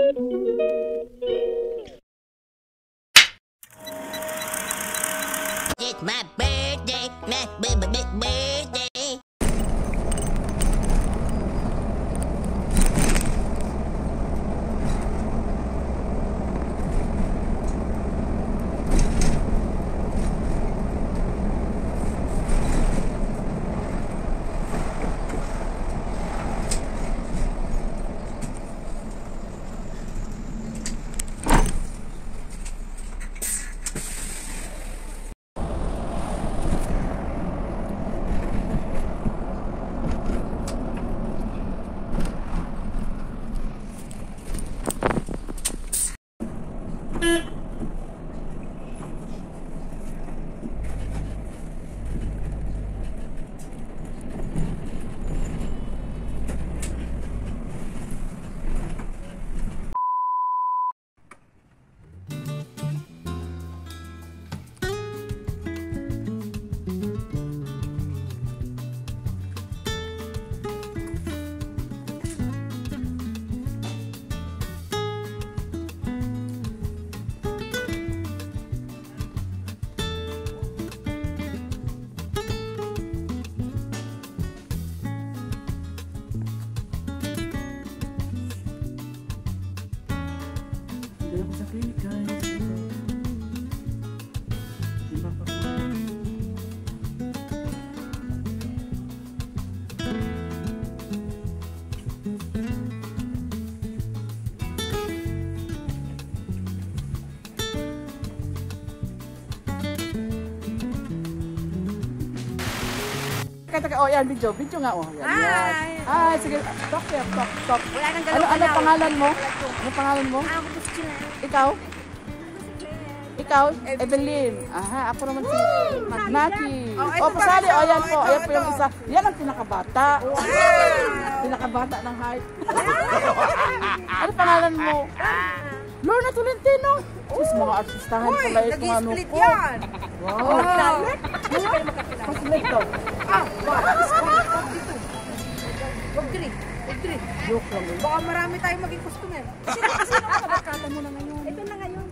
It's my birthday, my birthday. Sa clinic guys. Oh yan, video nga oh. Yan, Hi! Hi, sige, talk. Wala nang galaw. Ano pangalan mo? Ano pangalan mo? Ako po si Chile. Ikaw? Ikaw? Evelyn. Aha, ako naman si Nati. Oh, pasali. Oh, yan po. Ayan po yung isa. Yan ang pinakabata. Pinakabata ng height. Ano pangalan mo? Lorna Tolentino. Sus, mga artistahan pala itong ano ko. Wow. Paslit daw. Huwag diri. Joke lang. Baka marami tayong maging customer. Sino ka barkada mo na ngayon? Ito na ngayon.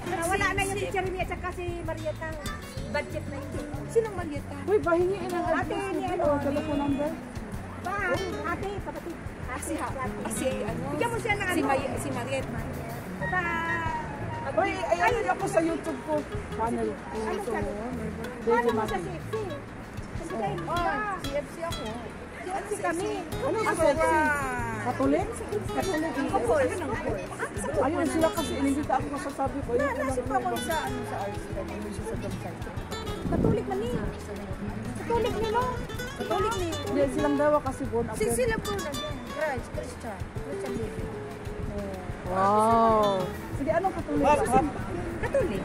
Nawala na yung si Cheremy at saka si Marieta. Budget na hindi. Sinong Marieta? Uy, bahingiin ang Ate, address. ni ano? Telephone number. Ba? Ate, kapatid. Kasi ano, Bigyan mo siya ng ano? si Marieta. Ba? Uy, ayan ako sa YouTube ko. Channel. Ano siya? Baby Ano mo Mati. sa CFC? Kasi kayo, CFC ako. CFC kami. Ano sa CFC? Katolik? Ayun sila kasi inibita ako masasabi ko. Nasa pa ako sa arts, ano siya sa website. Katolik man ni. Katolik ni no? Katolik ni. Hindi, silang dawa kasi born again. Sila po na din. Christian baby. Wow. Sige, anong katolik ba? Katolik.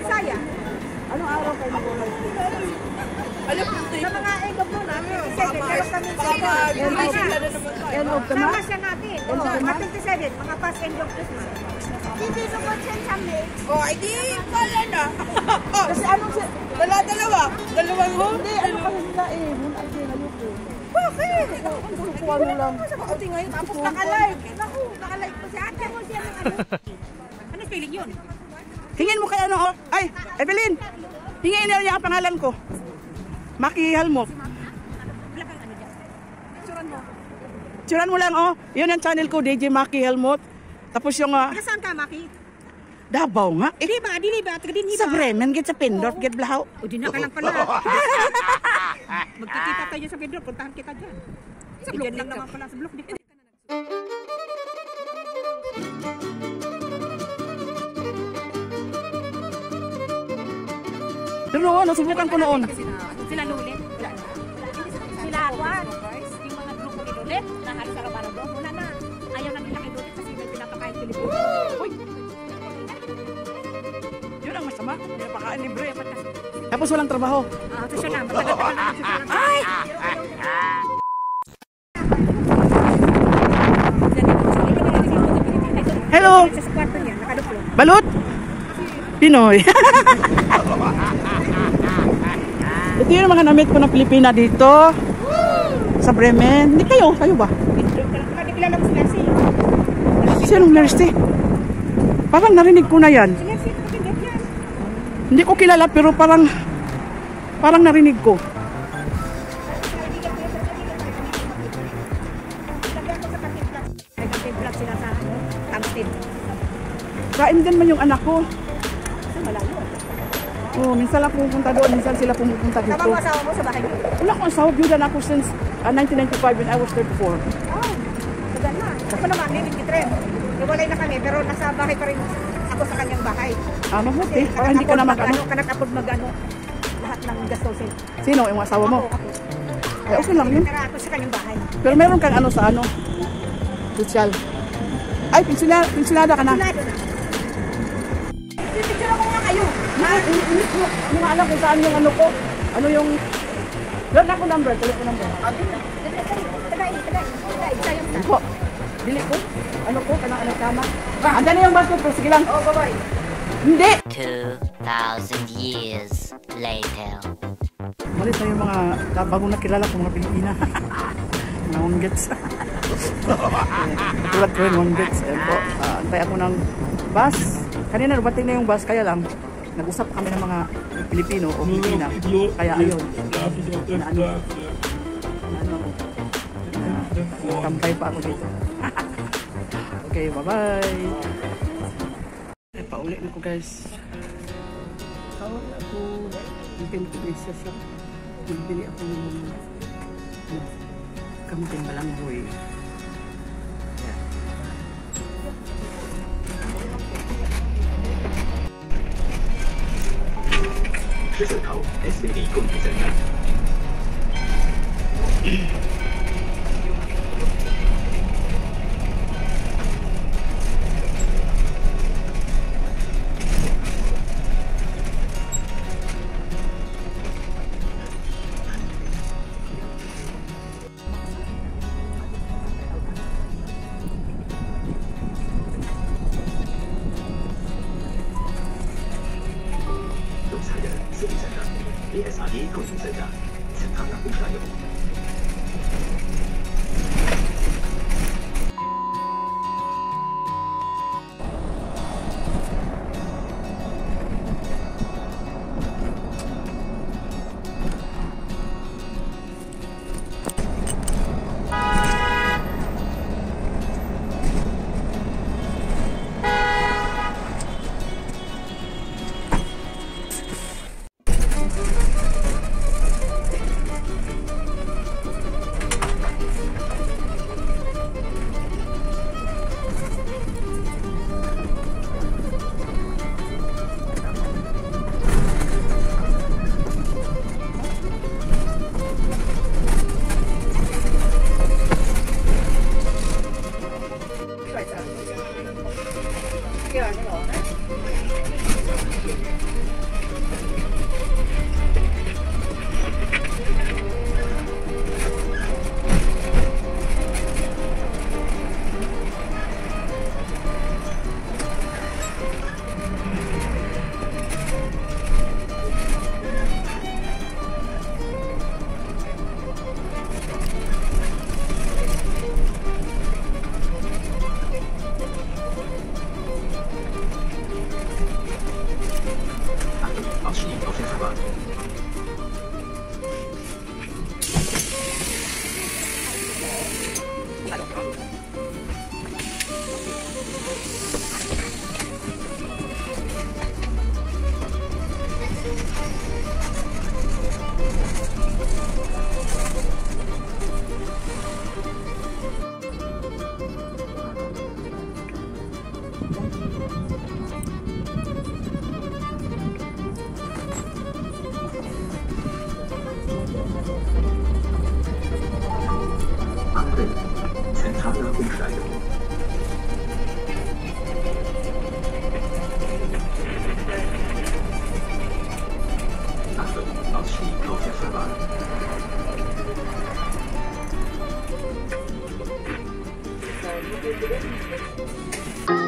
Saya. Anong araw kayo nag-uulay? Alam mo, Sa mga egg mo na. Kasi meron kami End of the Sama month? siya natin. At 27, mga past end of Christmas. Hindi ko po siya sa mix. oh, ay di, pala na. Kasi anong si... Dalawang ho. Hindi, ano kasi sila eh. Born again, ayoko. Bakit? Gusto ano lang. Pati ngayon, Tapos naka-live. Naku, naka-live po si ate mo siya ng ano. Ano feeling yun? Hingin mo kay ano, oh. Ay, Evelyn. Hingin niya ang pangalan ko. Maki Halmok. Tsuran mo lang, oh. Yun ang channel ko, DJ Maki Helmut. Tapos yung... Saan ka, Maki? Davao nga. Eh, Di ba? Taga din sa Bremen, get sa Pindot, get Blahaw. O, di na ka lang pala. Magkikita tayo sa Pedro, puntahan kita dyan. Sa block lang naman pala, sa block. Di ka na Pero ano, subukan ko noon. Sila Lulit. Sila Juan. Yung mga grupo ni Lulit, na halos araw-araw doon. Wala na. Ayaw na nila kay Lulit kasi may pinapakain Pilipino. Uy! Yun ang masama. Pinapakain libre. Tapos walang trabaho. Ito siya na. Matagal-tagal na siya lang. Ay! Hello! Sa kwarto niya, nakaduplo. Balut? Pinoy. Ito yung mga namit ko ng Pilipina dito. Sa Bremen. Hindi kayo ba? kilala mo si Nancy? Sinong Mercy? Parang narinig ko na yan. Si Nancy, kapinggap yan. Hindi ko kilala pero parang narinig ko. Nagka-vlog sila sa Tamstead. Kain din man yung anak ko. Sa malayo. Oh, minsan lang pumunta doon, minsan sila pumupunta Tama dito. mo asawa mo sa bahay mo? Wala akong asawa, byudan ako since 1995 when I was 34. Oh, sagan na. Ako naman, ninigit rin. Iwalay na kami, pero nasa bahay pa rin ako sa kanyang bahay. Ah, mabuti. Para hindi ka na mag-ano. Kanakapod mag-ano. Lahat ng gastusin. Sino? Yung asawa mo? Ako. Ay, okay lang yun. Tara ako sa kanyang bahay. Pero meron kang ano sa ano? Social. Ay, pensionada ka na. Tulado na. Pipicture ako nga kayo. Hindi nga alam kung saan yung ano ko. Ano yung... Meron ako number, telephone number. Tagay. Sayang sa. Ko. Bili ko. Ano ko, kanang anak kama. Andan na yung basket ko, sige lang. Oh, bye-bye. Hindi! 2,000 years later. Malit na yung mga bagong nakilala ko, mga Pilipina. Mga Wonggets. Tulad ko yung Wonggets. Ayan po. Antay ako ng bus. Kanina dumating na yung bus, kaya lang nag-usap kami ng mga Pilipino o Pilipina. Kaya ayun. Tampay pa ako dito. Okay, bye-bye. Paulit na ko guys. Tawag ako. Bibili ko isa siya. Bibili ako ng kamuting malanghoy. SBD 供应生产。 农产人私立生产，ASRD 供应生产，生产的不可有。 检查的公示来由。Achtung, Ausstieg auf der Fahrbahn. Thank